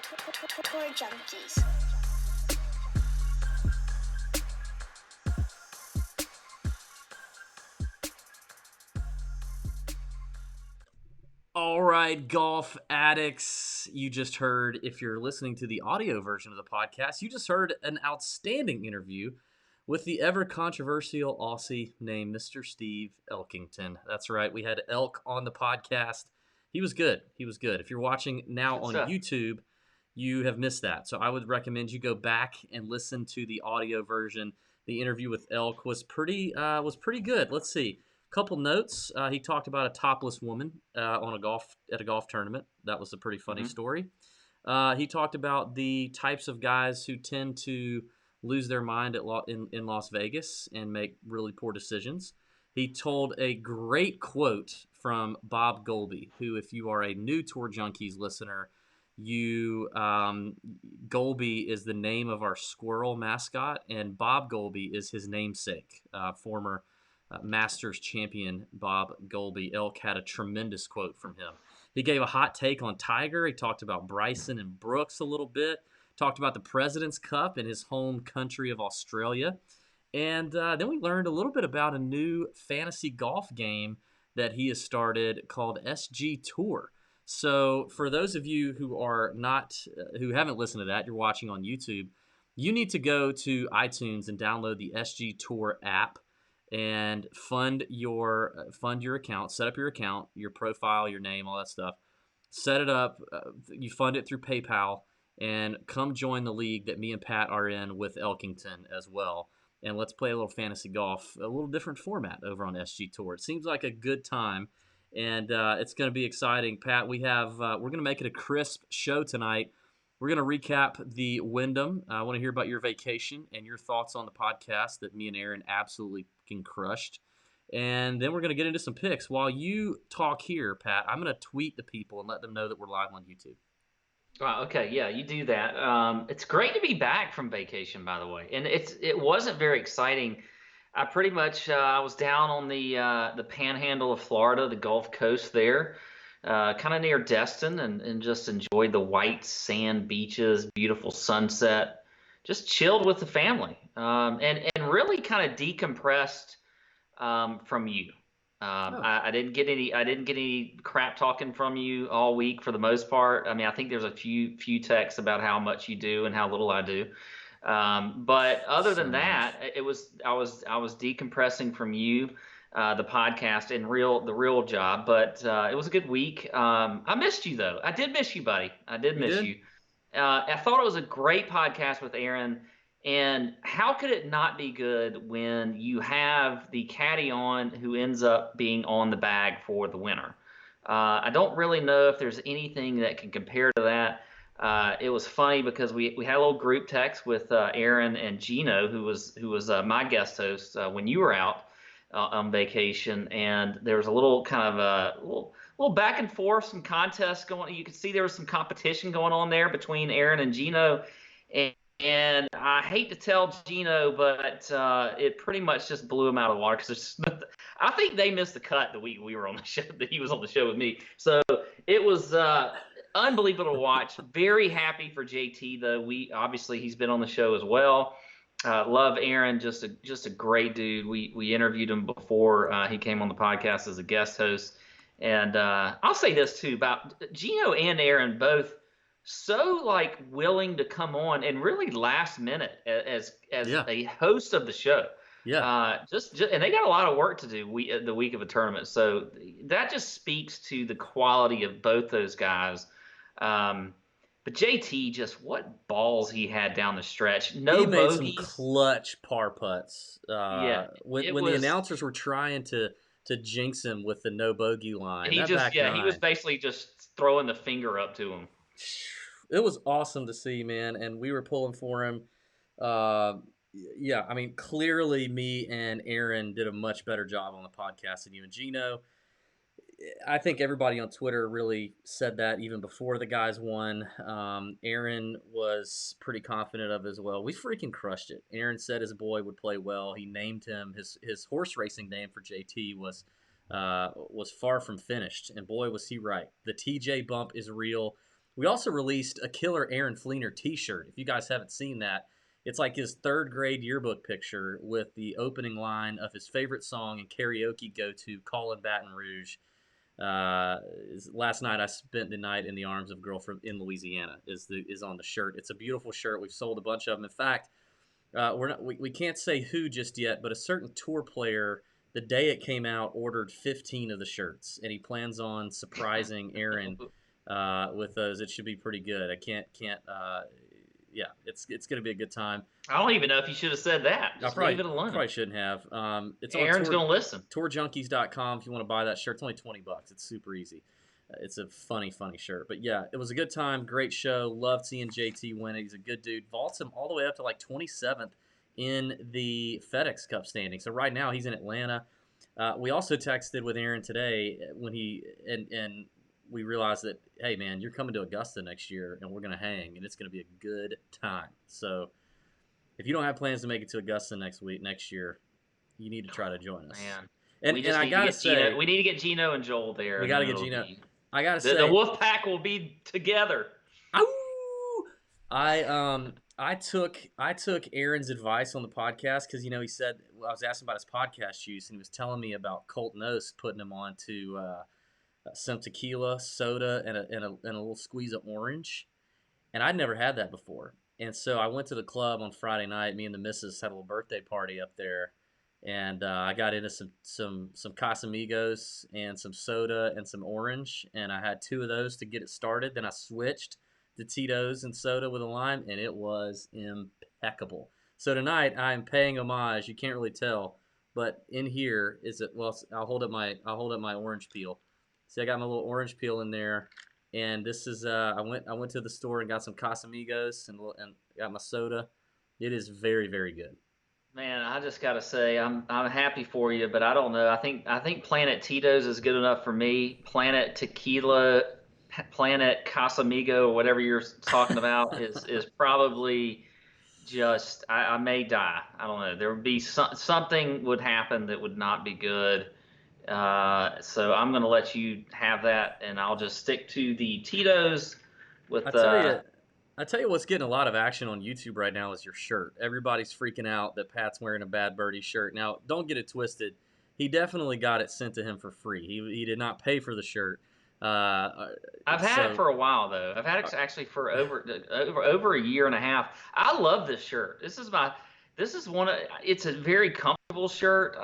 Tour Junkies. All right, golf addicts. You just heard, if you're listening to the audio version of the podcast, you just heard an outstanding interview with the ever controversial Aussie named Mr. Steve Elkington. That's right. We had Elk on the podcast. He was good. He was good. If you're watching now Good on stuff. YouTube, you have missed that. So I would recommend you go back and listen to the audio version. The interview with Elk was pretty good. Let's see. Couple notes. He talked about a topless woman at a golf tournament. That was a pretty funny story. He talked about the types of guys who tend to lose their mind in Las Vegas and make really poor decisions. He told a great quote from Bob Golby, who, if you are a new Tour Junkies listener, Golby is the name of our squirrel mascot, and Bob Golby is his namesake, former Masters champion Bob Golby. Elk had a tremendous quote from him. He gave a hot take on Tiger. He talked about Bryson and Brooks a little bit. Talked about the President's Cup in his home country of Australia. And then we learned a little bit about a new fantasy golf game that he has started called SG Tour. So for those of you who haven't listened to that, you're watching on YouTube, you need to go to iTunes and download the SG Tour app and fund your account, set up your account, your profile, your name, all that stuff. Set it up. You fund it through PayPal, and come join the league that me and Pat are in with Elkington as well. And let's play a little fantasy golf, a little different format over on SG Tour. It seems like a good time, and it's going to be exciting. Pat, we're going to make it a crisp show tonight. We're going to recap the Wyndham. I want to hear about your vacation and your thoughts on the podcast that me and Aaron absolutely crushed. And then we're going to get into some picks. While you talk here, Pat, I'm going to tweet the people and let them know that we're live on YouTube. Wow, okay, yeah, you do that. It's great to be back from vacation, by the way, and it wasn't very exciting. I pretty much I was down on the Panhandle of Florida, the Gulf Coast there, kind of near Destin, and just enjoyed the white sand beaches, beautiful sunset, just chilled with the family, and really kind of decompressed from you. I didn't get any crap talking from you all week for the most part. I mean, I think there's a few texts about how much you do and how little I do. But other than that, I was decompressing from you, the podcast and the real job. But it was a good week. I missed you though. I did miss you, buddy. I did miss you. I thought it was a great podcast with Aaron. And how could it not be good when you have the caddy on who ends up being on the bag for the winner? I don't really know if there's anything that can compare to that. It was funny because we had a little group text with Aaron and Gino, who was my guest host when you were out on vacation, and there was a little kind of a little back and forth, some contests going. You could see there was some competition going on there between Aaron and Gino, and I hate to tell Gino, but it pretty much just blew him out of the water because I think they missed the cut the week we were on the show, that he was on the show with me. So it was unbelievable to watch. Very happy for JT though. Obviously he's been on the show as well. Love Aaron, just a great dude. We interviewed him before he came on the podcast as a guest host. And I'll say this too about Gino and Aaron, both so like willing to come on and really last minute as a host of the show. Yeah. And they got a lot of work to do the week of a tournament. So that just speaks to the quality of both those guys. But JT, just what balls he had down the stretch. No he made bogeys. Some clutch par putts. When the announcers were trying to jinx him with the no bogey line. He was basically just throwing the finger up to him. It was awesome to see, man, and we were pulling for him. Yeah, I mean, clearly me and Aaron did a much better job on the podcast than you and Gino. I think everybody on Twitter really said that even before the guys won. Aaron was pretty confident of it as well. We freaking crushed it. Aaron said his boy would play well. He named him his horse racing name for JT was far from finished, and boy was he right. The TJ bump is real. We also released a killer Aaron Fleener T-shirt. If you guys haven't seen that, it's like his third grade yearbook picture with the opening line of his favorite song and karaoke go-to, Call in Baton Rouge. Last night I spent the night in the arms of a girl from in Louisiana is on the shirt. It's a beautiful shirt. We've sold a bunch of them. In fact, we can't say who just yet, but a certain tour player, the day it came out, ordered 15 of the shirts, and he plans on surprising Aaron with those. It should be pretty good. I can't. Yeah, it's going to be a good time. I don't even know if you should have said that. Just leave it alone. Probably shouldn't have. It's on Aaron's going to listen. TourJunkies.com if you want to buy that shirt. It's only $20. It's super easy. It's a funny shirt. But yeah, it was a good time. Great show. Loved seeing JT win it. He's a good dude. Vaults him all the way up to like 27th in the FedEx Cup standing. So right now he's in Atlanta. We also texted with Aaron today when and we realized that, hey, man, you're coming to Augusta next year, and we're going to hang, and it's going to be a good time. So if you don't have plans to make it to Augusta next year, you need to try to join us. Man. And I got to say, we need to get Gino and Joel there. We got to get Gino. I got to say, the Wolf Pack will be together. Ow! I took Aaron's advice on the podcast because, he said, I was asking about his podcast use, and he was telling me about Colton Oast putting him on to some tequila, soda, and a little squeeze of orange. And I'd never had that before. And so I went to the club on Friday night. Me and the missus had a little birthday party up there. And I got into some Casamigos and some soda and some orange. And I had 2 of those to get it started. Then I switched to Tito's and soda with a lime, and it was impeccable. So tonight I'm paying homage. You can't really tell, but in here is it. Well, I'll hold up my orange peel. See, I got my little orange peel in there, and this is I went to the store and got some Casamigos and got my soda. It is very, very good. Man, I just gotta say, I'm happy for you, but I don't know. I think Planet Tito's is good enough for me. Planet Tequila, Planet Casamigo, whatever you're talking about, is probably just. I may die. I don't know. There would be something would happen that would not be good. So I'm gonna let you have that, and I'll just stick to the Tito's. I tell you what's getting a lot of action on YouTube right now is your shirt. Everybody's freaking out that Pat's wearing a Bad Birdie shirt. Now, don't get it twisted. He definitely got it sent to him for free. He did not pay for the shirt. I've had it for a while though. I've had it actually for over a year and a half. I love this shirt. It's a very comfortable shirt.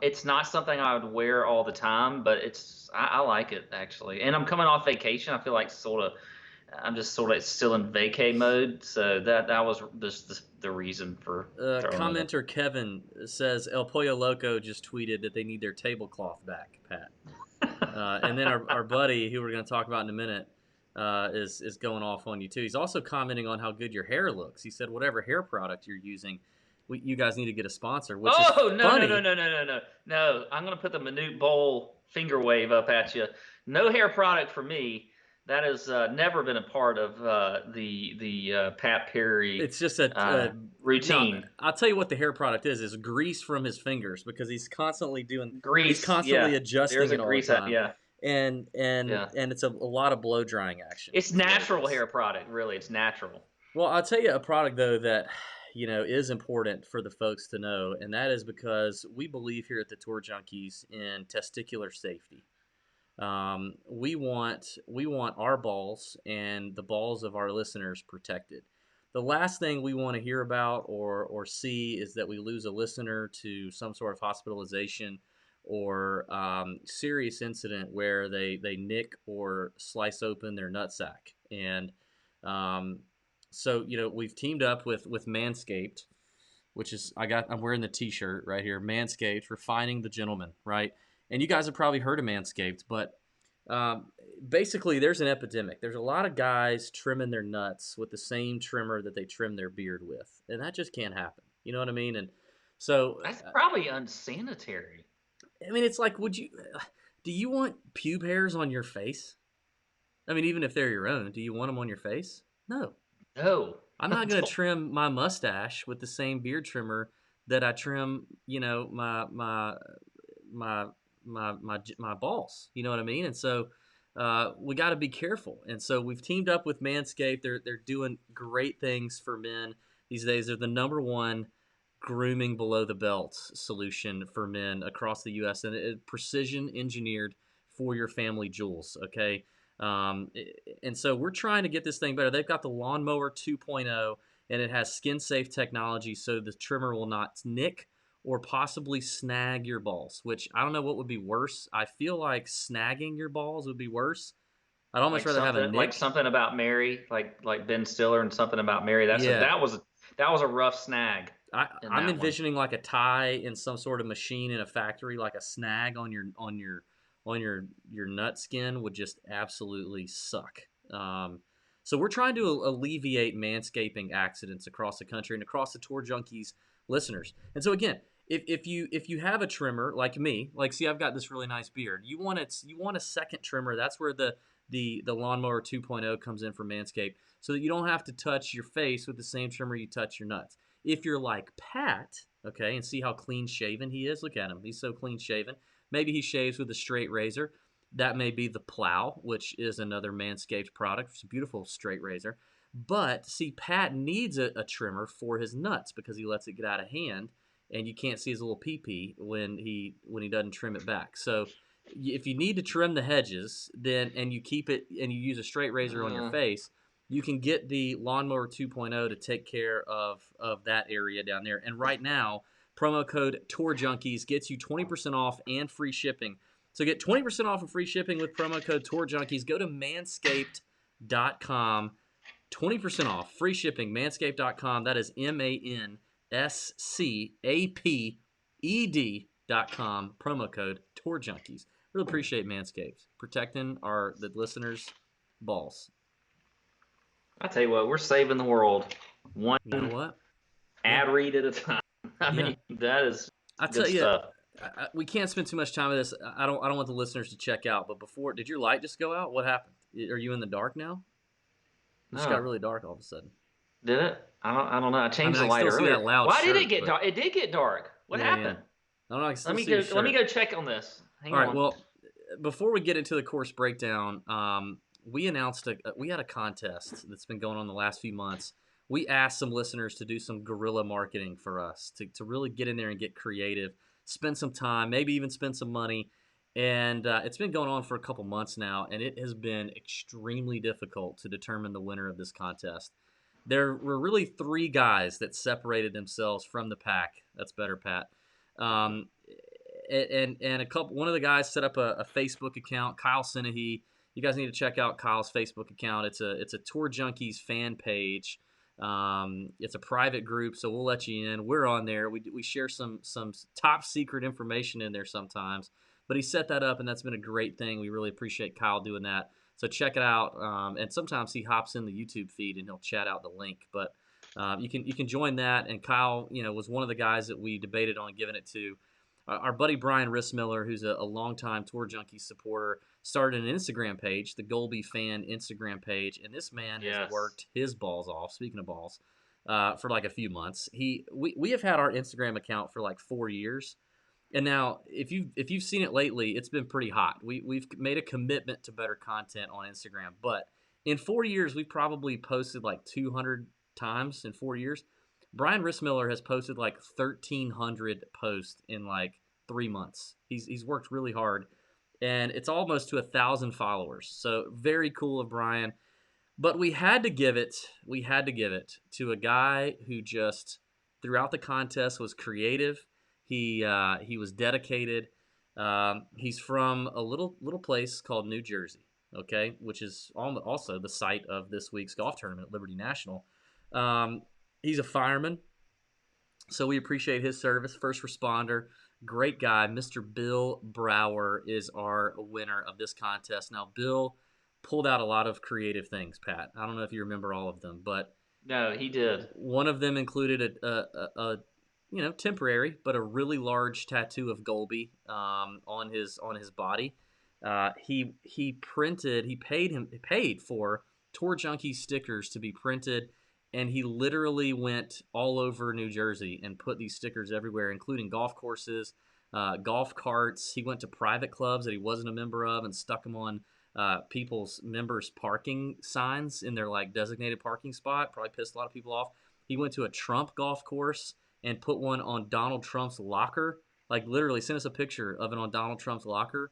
It's not something I would wear all the time, but I like it actually. And I'm coming off vacation. I feel like I'm just sort of still in vacay mode. So that was the reason for commenter Kevin says El Pollo Loco just tweeted that they need their tablecloth back, Pat. And then our buddy, who we're going to talk about in a minute, is going off on you too. He's also commenting on how good your hair looks. He said, whatever hair product you're using, you guys need to get a sponsor. Which is funny. No! I'm going to put the Minute Bowl finger wave up at you. No hair product for me. That has never been a part of the Pat Perry. It's just a routine. No, I'll tell you what the hair product is grease from his fingers because he's constantly doing grease. He's constantly adjusting There's it all the time. And yeah. it's a lot of blow drying action. It's natural hair product, really. It's natural. Well, I'll tell you a product though that is important for the folks to know, and that is because we believe here at the Tour Junkies in testicular safety. We want our balls and the balls of our listeners protected. The last thing we want to hear about or see is that we lose a listener to some sort of hospitalization or serious incident where they nick or slice open their nutsack. And so we've teamed up with Manscaped, which is I'm wearing the T-shirt right here. Manscaped, refining the gentleman, right? And you guys have probably heard of Manscaped, but basically there's an epidemic. There's a lot of guys trimming their nuts with the same trimmer that they trim their beard with, and that just can't happen. You know what I mean? And so that's probably unsanitary. I mean, it's like, do you want pube hairs on your face? I mean, even if they're your own, do you want them on your face? No. I'm not going to trim my mustache with the same beard trimmer that I trim, my balls. You know what I mean? And so we got to be careful. And so we've teamed up with Manscaped. They're doing great things for men these days. They're the number one grooming below the belt solution for men across the U.S. and precision engineered for your family jewels. Okay. And so we're trying to get this thing better. They've got the Lawnmower 2.0, and it has skin safe technology so the trimmer will not nick or possibly snag your balls, which I don't know what would be worse. I feel like snagging your balls would be worse. I'd almost rather have a Like nick. something about Mary, like Ben Stiller and something about Mary. Yeah. That was a rough snag in I'm that one. envisioning like a tie in some sort of machine in a factory, like a snag on your nut skin would just absolutely suck. So we're trying to alleviate manscaping accidents across the country and across the Tour Junkies listeners. And so again, if you have a trimmer like me, like see I've got this really nice beard, you want a second trimmer. That's where the Lawnmower 2.0 comes in for Manscaped, so that you don't have to touch your face with the same trimmer you touch your nuts. If you're like Pat, okay, and see how clean shaven he is. Look at him; he's so clean shaven. Maybe he shaves with a straight razor. That may be the Plow, which is another Manscaped product. It's a beautiful straight razor. But see, Pat needs a trimmer for his nuts because he lets it get out of hand, and you can't see his little pee-pee when he doesn't trim it back. So if you need to trim the hedges, then and you keep it and you use a straight razor on your face, you can get the Lawnmower 2.0 to take care of that area down there. And right now, promo code Tour Junkies gets you 20% off and free shipping. So get 20% off and free shipping with promo code Tour Junkies. Go to manscaped.com. 20% off, free shipping, manscaped.com. That is manscaped.com. Promo code Tour Junkies. Really appreciate Manscaped protecting the listeners' balls. I tell you what, we're saving the world one You know what? ad read at a time. I mean, that is good stuff. We can't spend too much time with this. I don't want the listeners to check out. But before, did your light just go out? What happened? Are you in the dark now? It just got really dark all of a sudden. Did it? I don't know. I changed the I light still earlier. See that loud Why shirt, did it get dark? It did get dark. What happened? I don't know. I can still let me go check on this. Hang on. All right. Well, before we get into the course breakdown, we announced we had a contest that's been going on the last few months. We asked some listeners to do some guerrilla marketing for us to really get in there and get creative, spend some time, maybe even spend some money. And it's been going on for a couple months now, and it has been extremely difficult to determine the winner of this contest. There were really three guys that separated themselves from the pack. That's better, Pat. And one of the guys set up a Facebook account, Kyle Senahy. You guys need to check out Kyle's Facebook account. It's a Tour Junkies fan page. It's a private group, so we'll let you in. We're on there. We share some top secret information in there sometimes. But he set that up, and that's been a great thing. We really appreciate Kyle doing that. So check it out. And sometimes he hops in the YouTube feed and he'll chat out the link. But you can join that. And Kyle, was one of the guys that we debated on giving it to. Our buddy Brian Rissmiller, who's a longtime Tour Junkies supporter, started an Instagram page, the Golby Fan Instagram page, and this man has worked his balls off. Speaking of balls, for like a few months. We have had our Instagram account for like 4 years. And now, if you've seen it lately, it's been pretty hot. We've made a commitment to better content on Instagram, but in 4 years, we've probably posted like 200 times in 4 years. Brian Rissmiller has posted like 1,300 posts in like 3 months. He's worked really hard, and it's almost to 1,000 followers. So very cool of Brian. But we had to give it to a guy who just throughout the contest was creative. He was dedicated. He's from a little place called New Jersey, okay, which is also the site of this week's golf tournament at Liberty National. He's a fireman, so we appreciate his service. First responder, great guy. Mr. Bill Brower is our winner of this contest. Now, Bill pulled out a lot of creative things, Pat. I don't know if you remember all of them, but no, he did. One of them included a temporary, but a really large tattoo of Golby on his body. He paid for Tour Junkies stickers to be printed, and he literally went all over New Jersey and put these stickers everywhere, including golf courses, golf carts. He went to private clubs that he wasn't a member of and stuck them on people's members' parking signs in their like designated parking spot. Probably pissed a lot of people off. He went to a Trump golf course and put one on Donald Trump's locker. Like literally sent us a picture of it on Donald Trump's locker.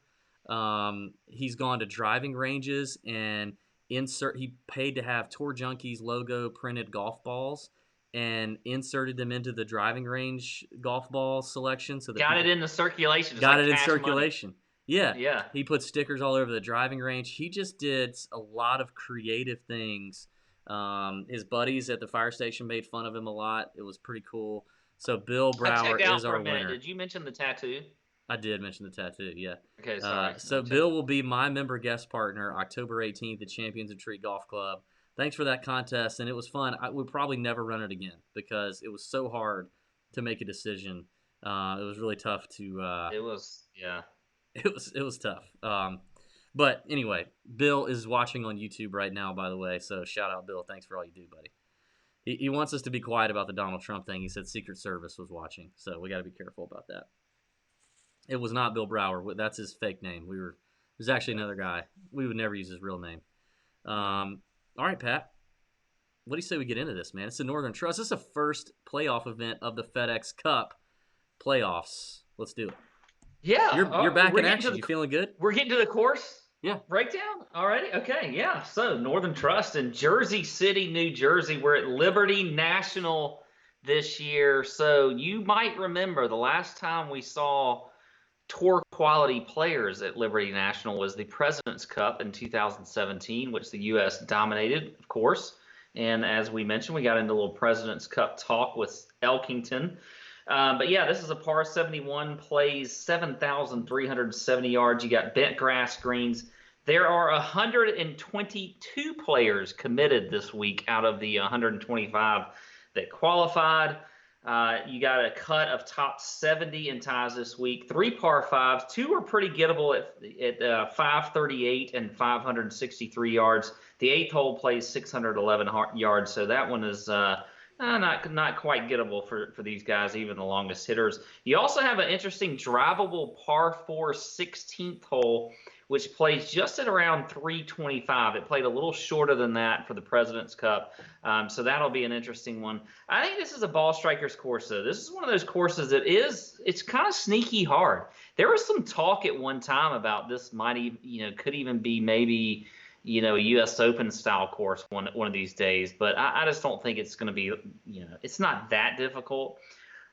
He's gone to driving ranges and he paid to have Tour Junkies logo printed golf balls and inserted them into the driving range golf ball selection so that Got people it into circulation. It's got like it in cash circulation. money. Yeah. Yeah. He put stickers all over the driving range. He just did a lot of creative things. His buddies at the fire station made fun of him a lot. It was pretty cool. So Bill I Brower checked out is for our a minute. winner. Did you mention the tattoo? I did mention the tattoo, yeah. Okay, sorry. So Bill will be my member guest partner October 18th at Champions of Treat Golf Club. Thanks for that contest, and it was fun. I would probably never run it again because it was so hard to make a decision. It was really tough to. It was, yeah. It was tough. But anyway, Bill is watching on YouTube right now, by the way. So shout out, Bill. Thanks for all you do, buddy. He wants us to be quiet about the Donald Trump thing. He said Secret Service was watching, so we got to be careful about that. It was not Bill Brower. That's his fake name. There's actually another guy. We would never use his real name. All right, Pat. What do you say we get into this, man? It's the Northern Trust. This is the first playoff event of the FedEx Cup playoffs. Let's do it. Yeah. You're back in action. You feeling good? We're getting to the course? Yeah. Breakdown already? Okay, yeah. So Northern Trust in Jersey City, New Jersey. We're at Liberty National this year. So you might remember the last time we saw tour quality players at Liberty National was the President's Cup in 2017, which the U.S. dominated, of course. And as we mentioned, we got into a little President's Cup talk with Elkington. But yeah, this is a par 71, plays 7,370 yards. You got bent grass greens. There are 122 players committed this week out of the 125 that qualified. You got a cut of top 70 in ties this week. 3 par 5s. 2 are pretty gettable at 538 and 563 yards. The 8th hole plays 611 yards, so that one is not quite gettable for these guys, even the longest hitters. You also have an interesting drivable par 4 16th hole, which plays just at around 325. It played a little shorter than that for the President's Cup, so that'll be an interesting one. I think this is a ball striker's course, though. This is one of those courses that it's kind of sneaky hard. There was some talk at one time about this could even be maybe a U.S. Open style course one of these days, but I just don't think it's going to be, it's not that difficult.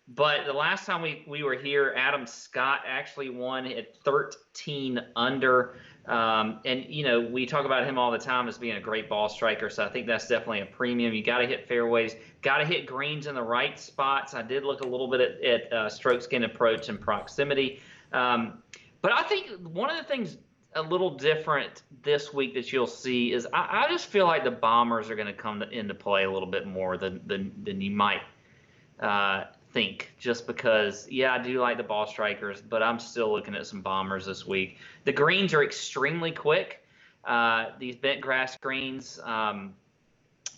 But the last time we were here, Adam Scott actually won at 13 under. And, we talk about him all the time as being a great ball striker. So I think that's definitely a premium. You got to hit fairways, got to hit greens in the right spots. I did look a little bit at stroke gain approach and proximity. But I think one of the things a little different this week that you'll see is I just feel like the bombers are going to come into play a little bit more than you might think, just because, I do like the ball strikers, but I'm still looking at some bombers this week. The greens are extremely quick. These bent grass greens,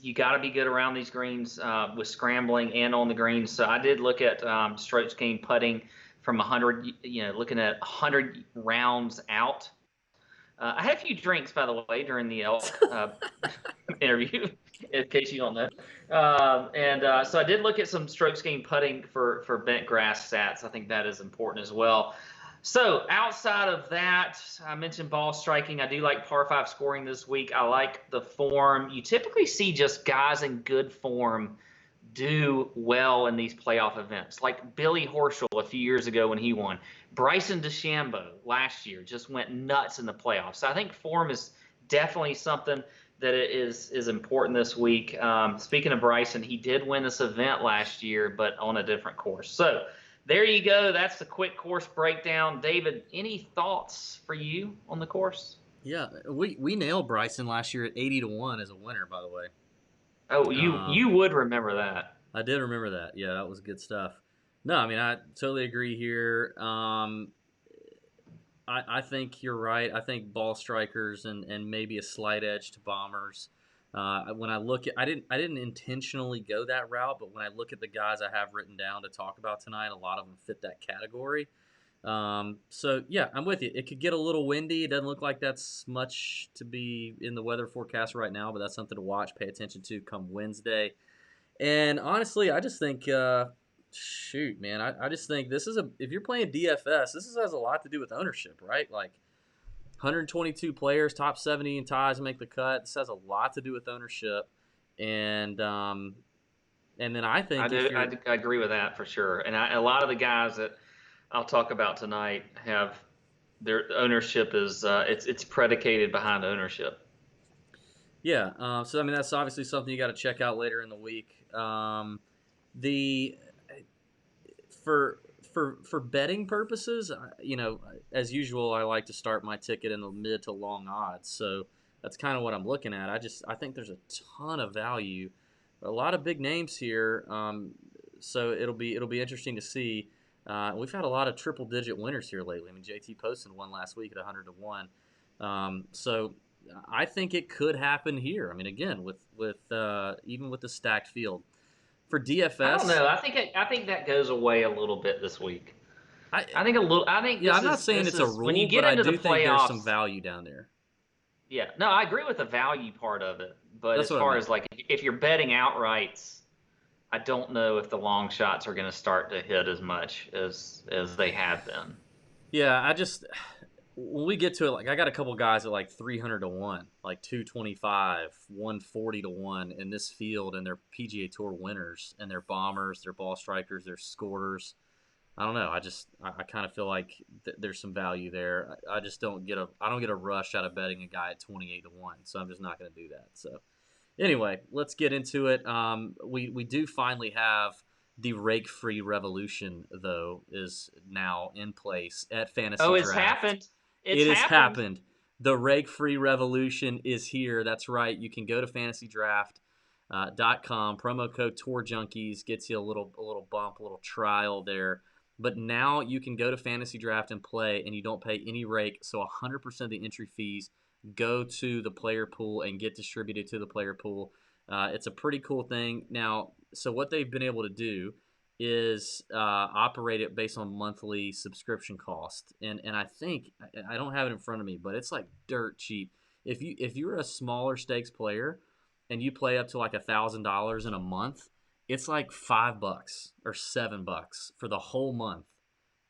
you got to be good around these greens with scrambling and on the greens. So I did look at strokes gained putting from 100, looking at 100 rounds out. I had a few drinks, by the way, during the elk interview, in case you don't know. So I did look at some strokes gained putting for bent grass stats. I think that is important as well. So outside of that, I mentioned ball striking. I do like par 5 scoring this week. I like the form. You typically see just guys in good form do well in these playoff events, like Billy Horschel a few years ago when he won. Bryson DeChambeau last year just went nuts in the playoffs. So I think form is definitely something that is important this week. Speaking of Bryson, he did win this event last year, but on a different course. So there you go. That's the quick course breakdown. David, any thoughts for you on the course? Yeah, we nailed Bryson last year at 80-1 as a winner, by the way. Oh, you would remember that. I did remember that. Yeah, that was good stuff. No, I mean, I totally agree here. I think you're right. I think ball strikers and maybe a slight edge to bombers. When I look at, I didn't intentionally go that route, but when I look at the guys I have written down to talk about tonight, a lot of them fit that category. So yeah, I'm with you. It could get a little windy. It doesn't look like that's much to be in the weather forecast right now, but that's something to watch, pay attention to come Wednesday. And honestly, I just think, shoot, man, I just think this is if you're playing DFS, has a lot to do with ownership, right? Like 122 players, top 70 in ties make the cut. This has a lot to do with ownership, and then I I think do. if I, you're, do- I agree with that for sure. And a lot of the guys that I'll talk about tonight have their ownership is it's predicated behind ownership. yeah, so I mean that's obviously something you got to check out later in the week. The for betting purposes, as usual, I like to start my ticket in the mid to long odds. So that's kind of what I'm looking at. I think there's a ton of value, a lot of big names here. So it'll be interesting to see. We've had a lot of triple digit winners here lately. I mean, JT Poston won last week at 100-1. So I think it could happen here. I mean, again, with even with the stacked field for I don't DFS. know. I think that goes away a little bit this week. I I think a little. I think Yeah, I'm not saying this it's a is when you rule, but get I into the do think there's some playoffs. value down there. Yeah, no, I agree with the value part of it. But That's as what I far meant. as like if you're betting outrights, I don't know if the long shots are going to start to hit as much as they have been. Yeah, when we get to it, like I got a couple guys at like 300-1, like 225, 140-1 in this field, and they're PGA Tour winners, and they're bombers, they're ball strikers, they're scorers. I don't know. I kind of feel like there's some value there. I just I don't get a rush out of betting a guy at 28-1, so I'm just not going to do that. So anyway, let's get into it. We do finally have the rake-free revolution, though, is now in place at Fantasy Oh, it's Draft. happened. It's It has happened. happened. The rake-free revolution is here. That's right. You can go to fantasydraft.com. Promo code Tour Junkies gets you a little bump, a little trial there. But now you can go to Fantasy Draft and play, and you don't pay any rake. So 100% of the entry fees go to the player pool and get distributed to the player pool. It's a pretty cool thing. Now, so what they've been able to do is operate it based on monthly subscription cost, and I think I don't have it in front of me, but it's like dirt cheap. If you're a smaller stakes player and you play up to like $1,000 in a month, it's like $5 or $7 for the whole month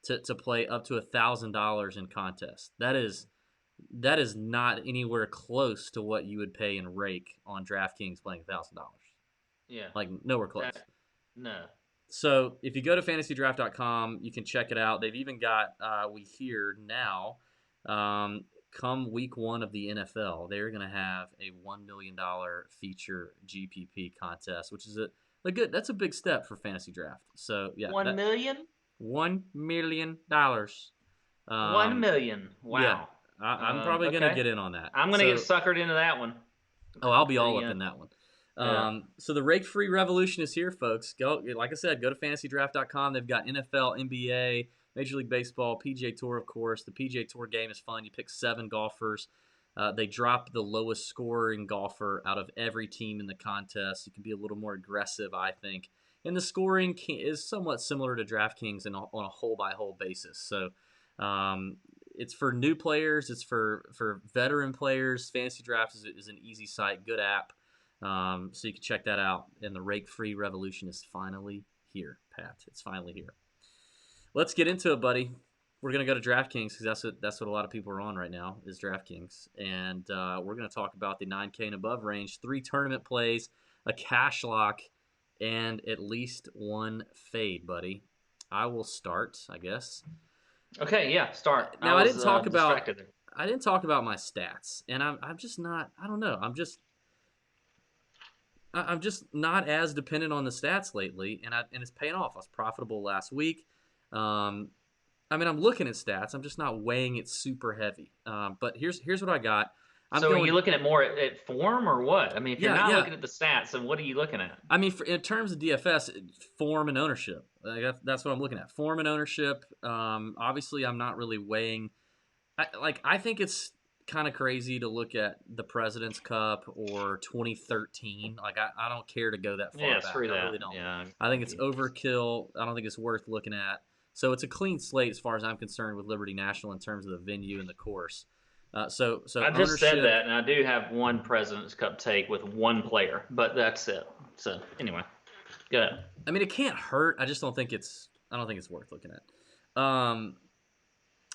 to play up to $1,000 in contest. That is not anywhere close to what you would pay in rake on DraftKings playing $1,000. Yeah. Like nowhere close. No. So if you go to fantasydraft.com, you can check it out. They've even got we hear now, come week one of the NFL, they're going to have a $1 million feature GPP contest, which is a good. That's a big step for fantasy draft. So yeah, 1 million. $1 million. 1 million. Yeah, Wow. I'm probably going to Okay. get in on that. I'm going to get suckered into that one. Oh, I'll be all up in that one. Yeah. So the rake-free revolution is here, folks. Go, like I said, go to fantasydraft.com. They've got NFL, NBA, Major League Baseball, PGA Tour, of course. The PGA Tour game is fun. You pick 7 golfers. They drop the lowest scoring golfer out of every team in the contest. You can be a little more aggressive, I think. And the scoring is somewhat similar to DraftKings on a hole-by-hole basis. So it's for new players. It's for veteran players. Fantasy Draft is an easy site, good app. So you can check that out. And the rake-free revolution is finally here, Pat. It's finally here. Let's get into it, buddy. We're going to go to DraftKings because that's what a lot of people are on right now is DraftKings. And we're going to talk about the 9K and above range, 3 tournament plays, a cash lock, and at least 1 fade, buddy. I will start, I guess. Okay, yeah, start. Now, I didn't talk distracted about my stats, and I'm just not. I don't know. I'm just not as dependent on the stats lately, and it's paying off. I was profitable last week. I mean, I'm looking at stats. I'm just not weighing it super heavy. But here's what I got. Are you looking at more at form or what? I mean, if you're not looking at the stats, then what are you looking at? I mean, in terms of DFS, form and ownership. That's what I'm looking at. Form and ownership. Obviously, I'm not really weighing. I think it's kind of crazy to look at the President's Cup or 2013. Like, I don't care to go that far back. Screw that. I really don't. Yeah, I think it's overkill. I don't think it's worth looking at. So it's a clean slate as far as I'm concerned with Liberty National in terms of the venue and the course. So I just said ownership. that, and I do have one President's Cup take with one player, but that's it. So anyway, go ahead. I mean, it can't hurt. I just don't think it's. I don't think it's worth looking at.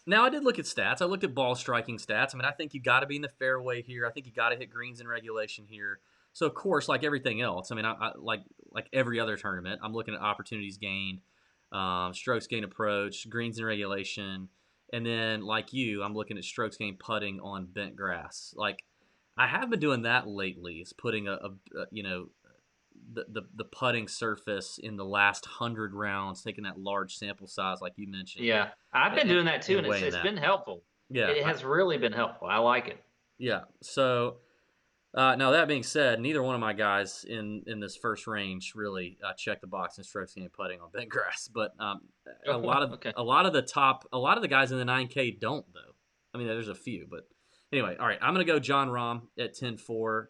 Now I did look at stats. I looked at ball striking stats. I mean, I think you got to be in the fairway here. I think you got to hit greens in regulation here. So of course, like everything else, I mean, I like every other tournament, I'm looking at opportunities gained, strokes gained approach, greens in regulation, and then like you, I'm looking at strokes gained putting on bent grass. Like I have been doing that lately. Is putting a the putting surface in the last 100 rounds, taking that large sample size like you mentioned. Yeah, I've been doing that too, and it's that. been helpful. Yeah, It has really been helpful. I like it. Yeah. So now that being said, neither one of my guys in this first range really check the box in strokes gained putting on bent grass, but a lot of Okay. a lot of the guys in the 9K don't though. I mean, there's a few, but anyway, all right. I'm gonna go John Rahm at 10-4.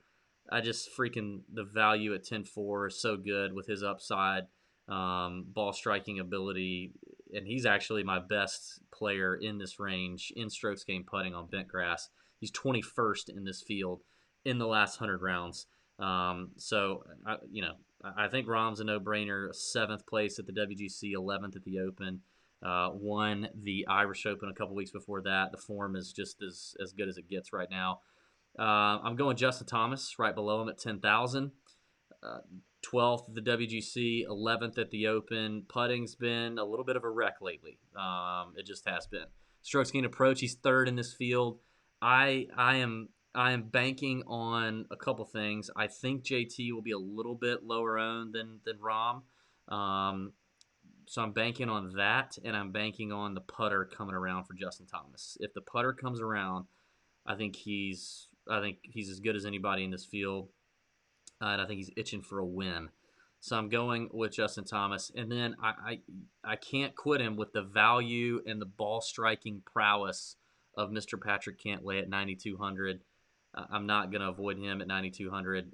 I just freaking the value at 10-4 is so good with his upside, ball striking ability, and he's actually my best player in this range in strokes gained putting on bent grass. He's 21st in this field in the last 100 rounds. So I think Rahm's a no-brainer. 7th place at the WGC, 11th at the Open. Won the Irish Open a couple weeks before that. The form is just as good as it gets right now. I'm going Justin Thomas right below him at 10,000. 12th at the WGC, 11th at the Open. Putting's been a little bit of a wreck lately. It just has been. Strokes gained approach, he's 3rd in this field. I am banking on a couple things. I think JT will be a little bit lower owned than Rahm. So I'm banking on that, and I'm banking on the putter coming around for Justin Thomas. If the putter comes around, I think he's as good as anybody in this field, and I think he's itching for a win. So I'm going with Justin Thomas, and then I can't quit him with the value and the ball striking prowess of Mr. Patrick Cantlay at 9,200. I'm not going to avoid him at 9,200.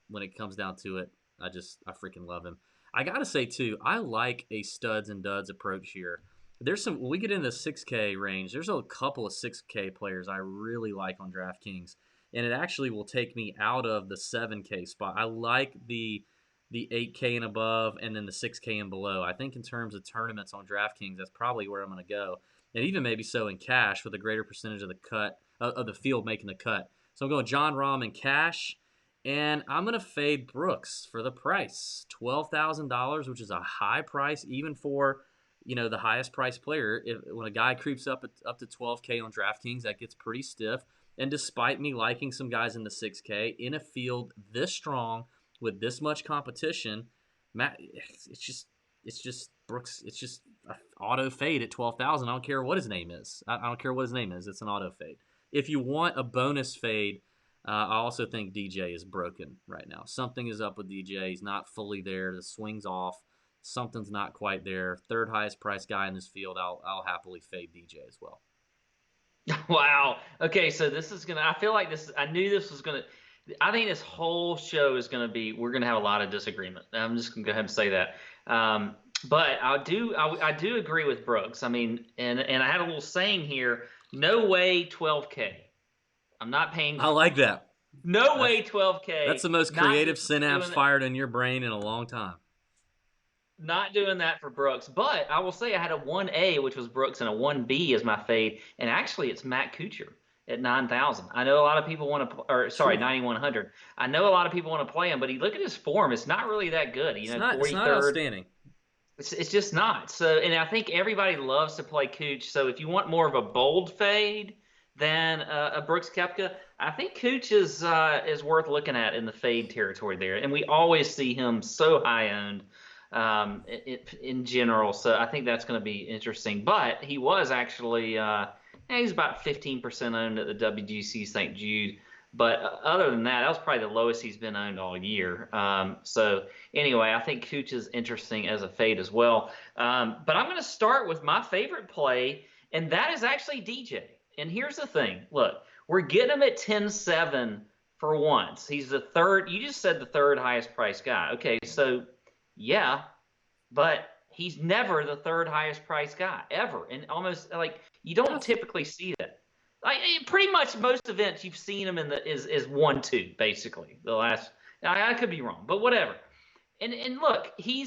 When it comes down to it, I freaking love him. I got to say, too, I like a studs and duds approach here. There's some, when we get into the 6K range, there's a couple of 6K players I really like on DraftKings, and it actually will take me out of the 7K spot. I like the 8K and above, and then the 6K and below. I think in terms of tournaments on DraftKings, that's probably where I'm going to go. And even maybe so in cash with a greater percentage of the cut of the field making the cut. So I'm going John Rahm in cash, and I'm going to fade Brooks for the price, $12,000, which is a high price even for the highest priced player. When a guy creeps up to 12K on DraftKings, that gets pretty stiff. And despite me liking some guys in the 6K in a field this strong with this much competition, it's just Brooks. It's just an auto fade at 12,000. I don't care what his name is. I don't care what his name is. It's an auto fade. If you want a bonus fade, I also think DJ is broken right now. Something is up with DJ. He's not fully there. The swing's off. Something's not quite there. 3rd highest priced guy in this field. I'll happily fade DJ as well. Wow. Okay, so this is gonna. I feel like this. I knew this was gonna. I think this whole show is gonna be. We're gonna have a lot of disagreement. I'm just gonna go ahead and say that. But I do agree with Brooks. I mean, and I had a little saying here. No way 12K. I'm not paying. I like that. No way 12K. That's the most creative synapse fired in your brain in a long time. Not doing that for Brooks, but I will say I had a 1A, which was Brooks, and a 1B as my fade, and actually it's Matt Kuchar at 9,000. I know a lot of people want to, 9,100. I know a lot of people want to play him, but look at his form. It's not really that good. It's not outstanding. It's just not. So, and I think everybody loves to play Cooch. So if you want more of a bold fade than a Brooks Koepka, I think Cooch is worth looking at in the fade territory there, and we always see him so high owned. In general, so I think that's going to be interesting. But he was actually he's about 15% owned at the WGC St. Jude. But other than that, that was probably the lowest he's been owned all year. So anyway, I think Cooch is interesting as a fade as well. But I'm going to start with my favorite play, and that is actually DJ. And here's the thing: look, we're getting him at 10-7 for once. He's the 3rd. You just said the 3rd highest priced guy. Okay, so. Yeah, but he's never the third highest priced guy ever, and almost like you don't typically see that. Like pretty much most events you've seen him in the is 1-2 basically the last. Now, I could be wrong, but whatever. And look, he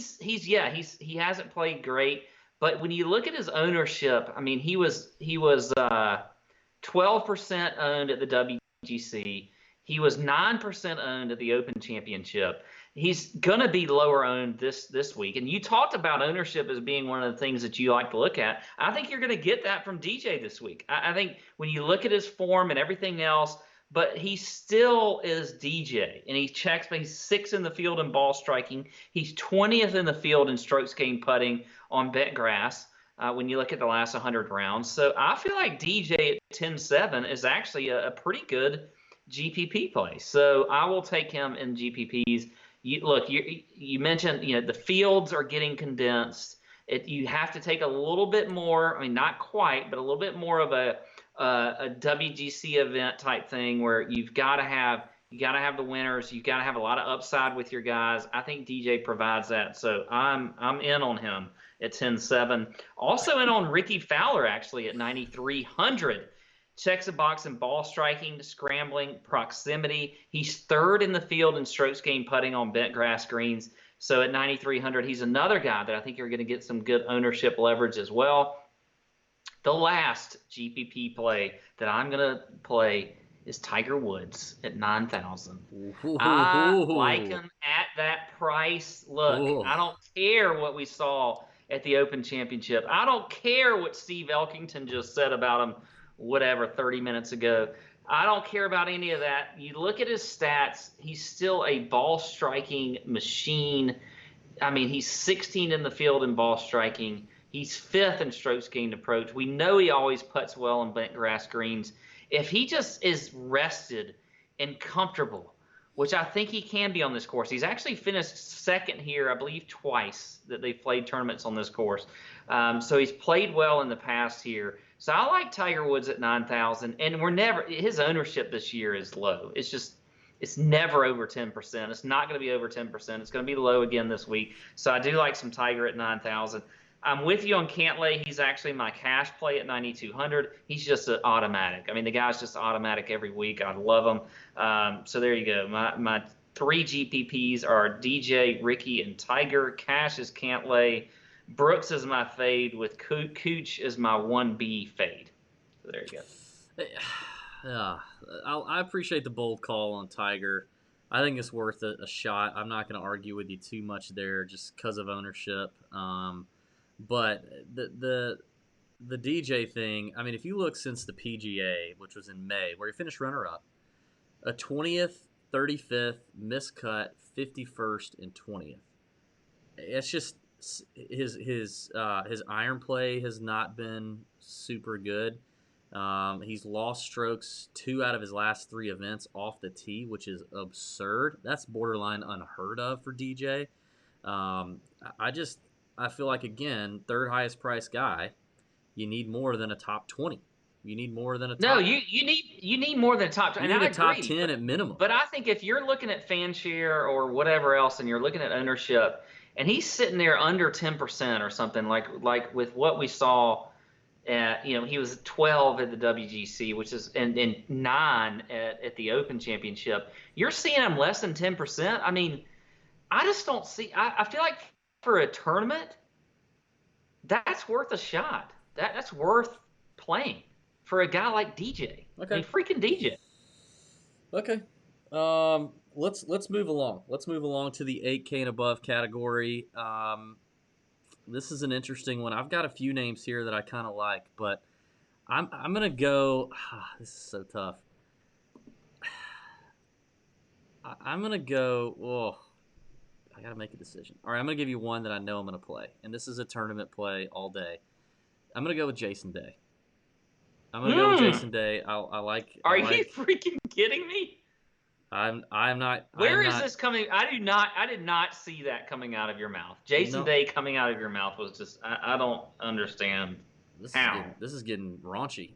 hasn't played great, but when you look at his ownership, I mean he was 12% owned at the WGC. He was 9% owned at the Open Championship. He's gonna be lower owned this week. And you talked about ownership as being one of the things that you like to look at. I think you're gonna get that from DJ this week. I think when you look at his form and everything else, but he still is DJ, and he checks. But he's 6th in the field in ball striking. He's 20th in the field in strokes gained putting on bent grass. When you look at the last 100 rounds, so I feel like DJ at 10-7 is actually a pretty good GPP play. So I will take him in GPPs. You mentioned the fields are getting condensed. You have to take a little bit more. I mean, not quite, but a little bit more of a WGC event type thing where you got to have the winners. You got to have a lot of upside with your guys. I think DJ provides that, so I'm in on him at 10-7. Also in on Ricky Fowler actually at 9,300. Checks a box in ball striking, scrambling, proximity. He's 3rd in the field in strokes gained putting on bent grass greens. So at 9,300, he's another guy that I think you're going to get some good ownership leverage as well. The last GPP play that I'm going to play is Tiger Woods at 9,000. I like him at that price. Look, I don't care what we saw at the Open Championship. I don't care what Steve Elkington just said about him, 30 minutes ago. I don't care about any of that. You look at his stats, he's still a ball striking machine. I mean, he's 16 in the field in ball striking. He's 5th in strokes gained approach. We know he always putts well on bent grass greens. If he just is rested and comfortable, which I think he can be on this course. He's actually finished 2nd here, I believe, twice that they've played tournaments on this course. So he's played well in the past here. So I like Tiger Woods at 9,000, and his ownership this year is low. It's never over 10%. It's not going to be over 10%. It's going to be low again this week. So I do like some Tiger at 9,000. I'm with you on Cantlay. He's actually my cash play at 9,200. He's just an automatic. I mean, the guy's just automatic every week. I love him. So there you go. My 3 GPPs are DJ, Ricky, and Tiger. Cash is Cantlay. Brooks is my fade, with Cooch is my 1B fade. So there you go. Yeah, I appreciate the bold call on Tiger. I think it's worth a shot. I'm not going to argue with you too much there just because of ownership. But the DJ thing, I mean, if you look since the PGA, which was in May, where he finished runner-up, a 20th, 35th, miscut, 51st, and 20th. It's just his iron play has not been super good. He's lost strokes 2 out of his last 3 events off the tee, which is absurd. That's borderline unheard of for DJ. I feel like, again, 3rd highest priced guy, you need more than a top 20. You need more than a top. No, you need more than a top 20. You need a top 10 at minimum. But I think if you're looking at FanShare or whatever else, and you're looking at ownership, and he's sitting there under 10% or something, like with what we saw at, he was 12 at the WGC, which is and 9 at the Open Championship. You're seeing him less than 10%. I mean, I just don't see. I feel like for a tournament, that's worth a shot. That's worth playing for a guy like DJ. Okay. I mean, freaking DJ. Okay. Let's move along. Let's move along to the 8K and above category. This is an interesting one. I've got a few names here that I kind of like, but I'm gonna go. This is so tough. I'm gonna go. Oh, I gotta make a decision. All right, I'm gonna give you one that I know I'm gonna play, and this is a tournament play all day. I'm gonna go with Jason Day. I'm gonna go with Jason Day. I like. Are you freaking kidding me? I'm not. Where is this coming? I did not see that coming out of your mouth. Jason Day coming out of your mouth was just. I don't understand. This is getting raunchy.